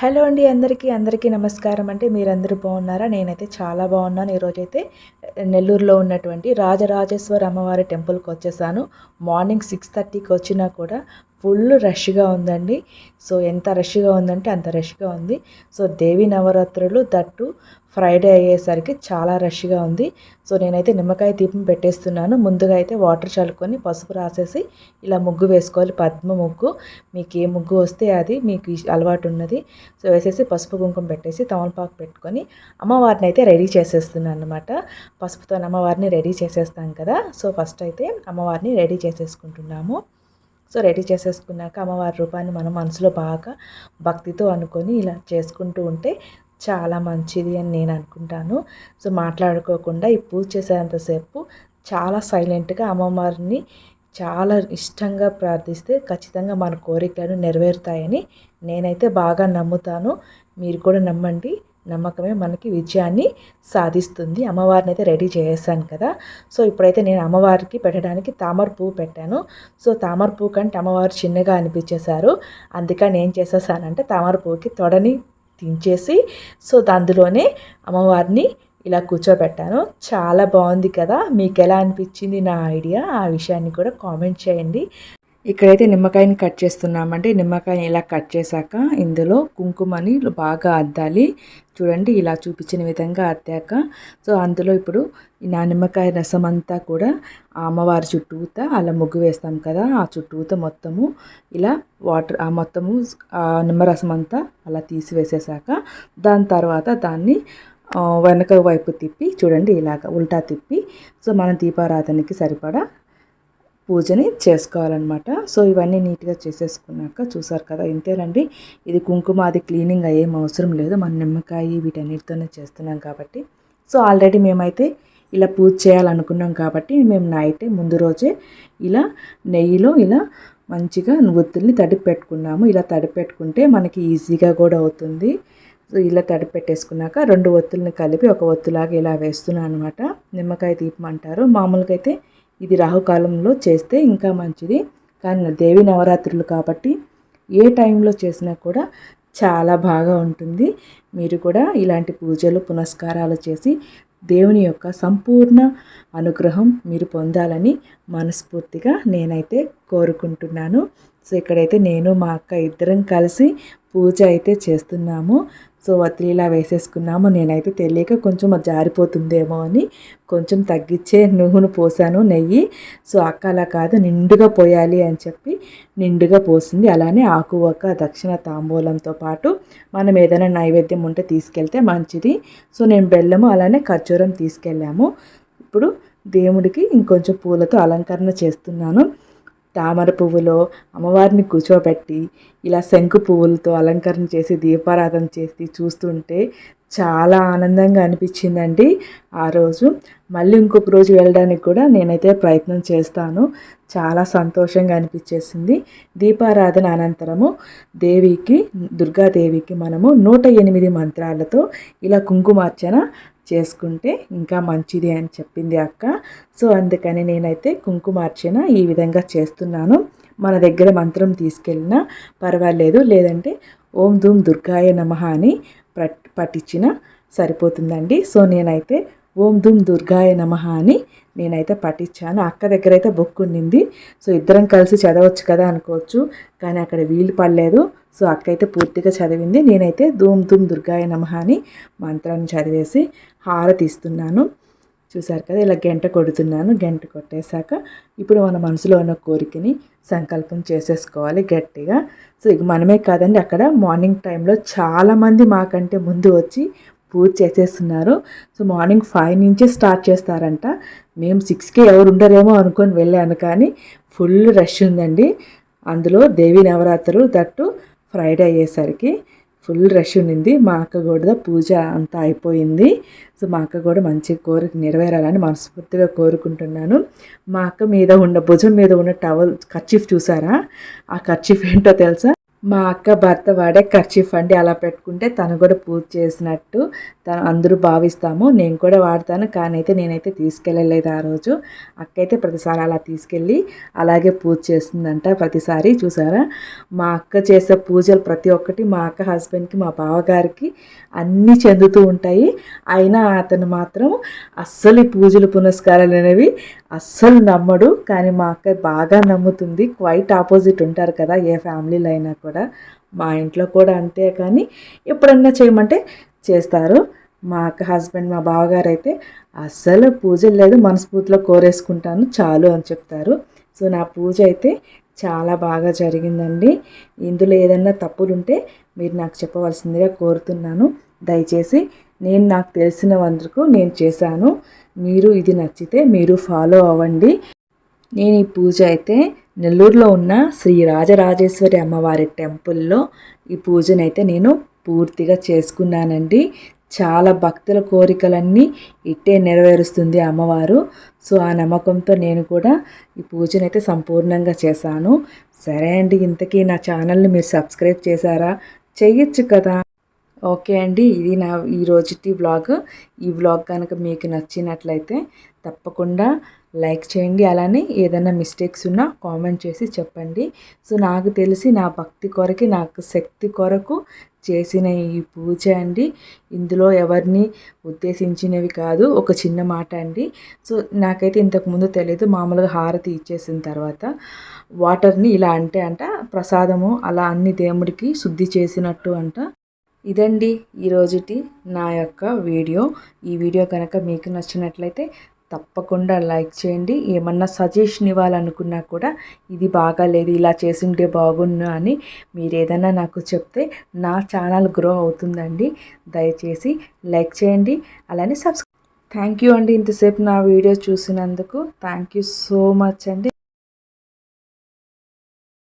Hello అండి అందరికీ నమస్కారం అండి. మీరందరూ బాగున్నారా? నేనైతే చాలా బాగున్నాను. ఈరోజైతే నెల్లూరులో ఉన్నటువంటి రాజరాజేశ్వరి అమ్మవారి టెంపుల్కి వచ్చేసాను. మార్నింగ్ 6:30కి వచ్చినా కూడా ఫుల్ రష్గా ఉందండి. సో ఎంత రష్గా ఉందంటే అంత రష్గా ఉంది. సో దేవి నవరాత్రులు దట్టు ఫ్రైడే అయ్యేసరికి చాలా రష్గా ఉంది. సో నేనైతే నిమ్మకాయ దీపం పెట్టేస్తున్నాను. ముందుగా అయితే వాటర్ చల్లుకొని పసుపు రాసేసి ఇలా ముగ్గు వేసుకోవాలి. పద్మ ముగ్గు, మీకు ఏ ముగ్గు వస్తే అది మీకు అలవాటు ఉన్నది. సో వేసేసి పసుపు కుంకుమ పెట్టేసి తమలపాకు పెట్టుకొని అమ్మవారిని అయితే రెడీ చేసేస్తున్నాను అనమాట. పసుపుతో అమ్మవారిని రెడీ చేసేస్తాం కదా. సో ఫస్ట్ అయితే అమ్మవారిని రెడీ చేసేసుకుంటున్నాము. సో రెడీ చేసేసుకున్నాక అమ్మవారి రూపాన్ని మనం మనసులో బాగా భక్తితో అనుకొని ఇలా చేసుకుంటూ ఉంటే చాలా మంచిది అని నేను అనుకుంటాను. సో మాట్లాడుకోకుండా ఈ పూజ చేసేంతసేపు చాలా సైలెంట్గా అమ్మవారిని చాలా ఇష్టంగా ప్రార్థిస్తే ఖచ్చితంగా మన కోరికలను నెరవేరుతాయని నేనైతే బాగా నమ్ముతాను. మీరు కూడా నమ్మండి. నమ్మకమే మనకి విజయాన్ని సాధిస్తుంది. అమ్మవారిని అయితే రెడీ చేసేసాను కదా. సో ఇప్పుడైతే నేను అమ్మవారికి పెట్టడానికి తామర పువ్వు పెట్టాను. సో తామర పువ్వు కంటే అమ్మవారు చిన్నగా అనిపించేశారు. అందుకని ఏం చేసేసానంటే తామర పువ్వుకి తొడని దించేసి సో అందులోనే అమ్మవారిని ఇలా కూర్చోబెట్టాను. చాలా బాగుంది కదా. మీకు ఎలా అనిపించింది నా ఐడియా? ఆ విషయాన్ని కూడా కామెంట్ చేయండి. ఇక్కడైతే నిమ్మకాయని కట్ చేస్తున్నామంటే నిమ్మకాయని ఇలా కట్ చేశాక ఇందులో కుంకుమని బాగా అద్దాలి. చూడండి ఇలా చూపించిన విధంగా అద్దాక సో అందులో ఇప్పుడు నా నిమ్మకాయ రసం అంతా కూడా ఆ అమ్మవారి చుట్టూత అలా ముగ్గు వేస్తాం కదా, ఆ చుట్టూత మొత్తము ఇలా వాటర్ ఆ మొత్తము ఆ నిమ్మరసం అంతా అలా తీసివేసేసాక దాని తర్వాత దాన్ని వెనక వైపు తిప్పి చూడండి ఇలాగ ఉల్టా తిప్పి సో మన దీపారాధనకి సరిపడా పూజని చేసుకోవాలన్నమాట. సో ఇవన్నీ నీట్గా చేసేసుకున్నాక చూసారు కదా, ఇంతేనండి. ఇది కుంకుమ అది క్లీనింగ్ అయ్యేం అవసరం లేదు. మన నిమ్మకాయ వీటన్నిటితోనే చేస్తున్నాం కాబట్టి. సో ఆల్రెడీ మేమైతే ఇలా పూజ చేయాలనుకున్నాం కాబట్టి మేము నైటే ముందు రోజే ఇలా నెయ్యిలో ఇలా మంచిగా ఒత్తుల్ని తడిపి పెట్టుకున్నాము. ఇలా తడిపి పెట్టుకుంటే మనకి ఈజీగా కూడా అవుతుంది. సో ఇలా తడిపి పెట్టేసుకున్నాక 2 ఒత్తుల్ని కలిపి ఒక ఒత్తులాగా ఇలా వేస్తున్నాను అనమాట. నిమ్మకాయ దీపం అంటారు. మామూలుగా అయితే ఇది రాహుకాలంలో చేస్తే ఇంకా మంచిది. కానీ దేవి నవరాత్రులు కాబట్టి ఏ టైంలో చేసినా కూడా చాలా బాగా ఉంటుంది. మీరు కూడా ఇలాంటి పూజలు పునస్కారాలు చేసి దేవుని యొక్క సంపూర్ణ అనుగ్రహం మీరు పొందాలని మనస్ఫూర్తిగా నేనైతే కోరుకుంటున్నాను. సో ఇక్కడైతే నేను మా అక్క ఇద్దరం కలిసి పూజ అయితే చేస్తున్నాము. సో వత్తులు ఇలా వేసేసుకున్నాము. నేనైతే తెలియక కొంచెం అది జారిపోతుందేమో అని కొంచెం తగ్గించే నూనె పోసాను, నెయ్యి. సో అక్క అలా కాదు నిండుగా పోయాలి అని చెప్పి నిండుగా పోసింది. అలానే ఆకు ఒక్క దక్షిణ తాంబూలంతో పాటు మనం ఏదైనా నైవేద్యం ఉంటే తీసుకెళ్తే మంచిది. సో నేను బెల్లము అలానే ఖర్జూరం తీసుకెళ్ళాము. ఇప్పుడు దేవుడికి ఇంకొంచెం పూలతో అలంకరణ చేస్తున్నాను. తామర పువ్వులో అమ్మవారిని కూర్చోబెట్టి ఇలా శంకు పువ్వులతో అలంకరణ చేసి దీపారాధన చేసి చూస్తుంటే చాలా ఆనందంగా అనిపించిందండి ఆ రోజు. మళ్ళీ ఇంకొక రోజు వెళ్ళడానికి కూడా నేనైతే ప్రయత్నం చేస్తాను. చాలా సంతోషంగా అనిపించేసింది. దీపారాధన అనంతరము దుర్గాదేవికి మనము 108 మంత్రాలతో ఇలా కుంకుమార్చన చేసుకుంటే ఇంకా మంచిది అని చెప్పింది అక్క. సో అందుకని నేనైతే కుంకుమార్చన ఈ విధంగా చేస్తున్నాను. మన దగ్గర మంత్రం తీసుకెళ్ళినా పర్వాలేదు, లేదంటే ఓం ధూమ్ దుర్గాయ నమః అని పఠించిన సరిపోతుందండి. సో నేనైతే ఓం ధూమ్ దుర్గాయ నమః అని నేనైతే పఠించాను. అక్క దగ్గర అయితే బుక్ ఉండింది. సో ఇద్దరం కలిసి చదవచ్చు కదా అనుకోవచ్చు, కానీ అక్కడ వీలు పడలేదు. సో అక్క అయితే పూర్తిగా చదివింది. నేనైతే ధూమ్ ధూమ్ దుర్గాయ నమః అని మంత్రాన్ని చదివేసి హారతి ఇస్తున్నాను. చూసారు కదా, ఇలా గంట కొడుతున్నాను. గంట కొట్టేశాక ఇప్పుడు మన మనసులో ఉన్న కోరికని సంకల్పం చేసేసుకోవాలి గట్టిగా. సో ఇక మనమే కాదండి, అక్కడ మార్నింగ్ టైంలో చాలామంది మాకంటే ముందు వచ్చి పూజ చేసేస్తున్నారు. సో మార్నింగ్ 5 నుంచే స్టార్ట్ చేస్తారంట. మేము 6కి ఎవరు ఉండరేమో అనుకొని వెళ్ళాను, కానీ ఫుల్ రష్ ఉందండి. అందులో దేవి నవరాత్రులు దట్టు ఫ్రైడే అయ్యేసరికి ఫుల్ రష్ ఉండింది. మా అక్క కూడా పూజ అంతా అయిపోయింది. సో మా అక్క కూడా మంచి కోరిక నెరవేరాలని మనస్ఫూర్తిగా కోరుకుంటున్నాను. మా అక్క మీద ఉన్న భుజం మీద ఉన్న టవల్ కర్చీఫ్ చూసారా? ఆ కర్చీఫ్ ఏంటో తెలుసా? మా అక్క భర్త వాడే కర్చీఫ్ అండి, అలా పెట్టుకుంటే తను కూడా పూజ చేసినట్టు అందరూ భావిస్తాము. నేను కూడా వాడతాను, కానీ నేనైతే తీసుకెళ్ళలేదు ఆ రోజు. అక్క అయితే ప్రతిసారి అలా తీసుకెళ్ళి అలాగే పూజ చేస్తుందంట ప్రతిసారి. చూసారా, మా అక్క చేసే పూజలు ప్రతి ఒక్కటి మా అక్క హస్బెండ్కి, మా బావగారికి అన్నీ చెందుతూ ఉంటాయి. అయినా అతను మాత్రం అస్సలు ఈ పూజలు పునస్కారాలు అనేవి అస్సలు నమ్మడు. కానీ మా అక్క బాగా నమ్ముతుంది. క్వైట్ ఆపోజిట్ ఉంటారు కదా ఏ ఫ్యామిలీలో అయినా కూడా. మా ఇంట్లో కూడా అంతే. కానీ ఎప్పుడన్నా చేయమంటే చేస్తారు. మా అక్క హస్బెండ్, మా బావగారు అయితే అస్సలు పూజలు లేదు, మనస్ఫూర్తిలో కోరేసుకుంటాను చాలు అని చెప్తారు. సో నా పూజ అయితే చాలా బాగా జరిగిందండి. ఇందులో ఏదన్నా తప్పులుంటే మీరు నాకు చెప్పవలసిందిగా కోరుతున్నాను. దయచేసి నాకు తెలిసిన వరకు నేను చేశాను. మీరు ఇది నచ్చితే మీరు ఫాలో అవ్వండి. నేను ఈ పూజ అయితే నెల్లూరులో ఉన్న శ్రీ రాజరాజేశ్వరి అమ్మవారి టెంపుల్లో ఈ పూజనైతే నేను పూర్తిగా చేసుకున్నానండి. చాలా భక్తుల కోరికలన్నీ ఇట్టే నెరవేరుస్తుంది అమ్మవారు. సో ఆ నమ్మకంతో నేను కూడా ఈ పూజనైతే సంపూర్ణంగా చేశాను. సరే అండి, ఇంతకీ నా ఛానల్ని మీరు సబ్స్క్రైబ్ చేశారా? చెయ్యొచ్చు కదా. ఓకే అండి, ఇది నా ఈ రోజుటి వ్లాగ్. ఈ వ్లాగ్ కనుక మీకు నచ్చినట్లయితే తప్పకుండా లైక్ చేయండి. అలానే ఏదైనా మిస్టేక్స్ ఉన్నా కామెంట్ చేసి చెప్పండి. సో నాకు తెలిసి నా భక్తి కొరకు, నాకు శక్తి కొరకు చేసిన ఈ పూజ అండి. ఇందులో ఎవరిని ఉద్దేశించినవి కాదు, ఒక చిన్న మాట అండి. సో నాకైతే ఇంతకుముందు తెలియదు. మామూలుగా హారతి ఇచ్చేసిన తర్వాత వాటర్ని ఇలా అంట ప్రసాదము అలా అన్ని దేవుడికి శుద్ధి చేసినట్టు అంట. ఇదండి ఈరోజుటి నా యొక్క వీడియో. ఈ వీడియో కనుక మీకు నచ్చినట్లయితే తప్పకుండా లైక్ చేయండి. ఏమన్నా సజెషన్ ఇవ్వాలనుకున్నా కూడా ఇది బాగాలేదు, ఇలా చేసుంటే బాగున్ను అని మీరు ఏదైనా నాకు చెప్తే నా ఛానల్ గ్రో అవుతుందండి. దయచేసి లైక్ చేయండి, అలానే సబ్స్క్రైబ్. థ్యాంక్ యూ అండి, ఇంతసేపు నా వీడియో చూసినందుకు థ్యాంక్ యూ సో మచ్ అండి.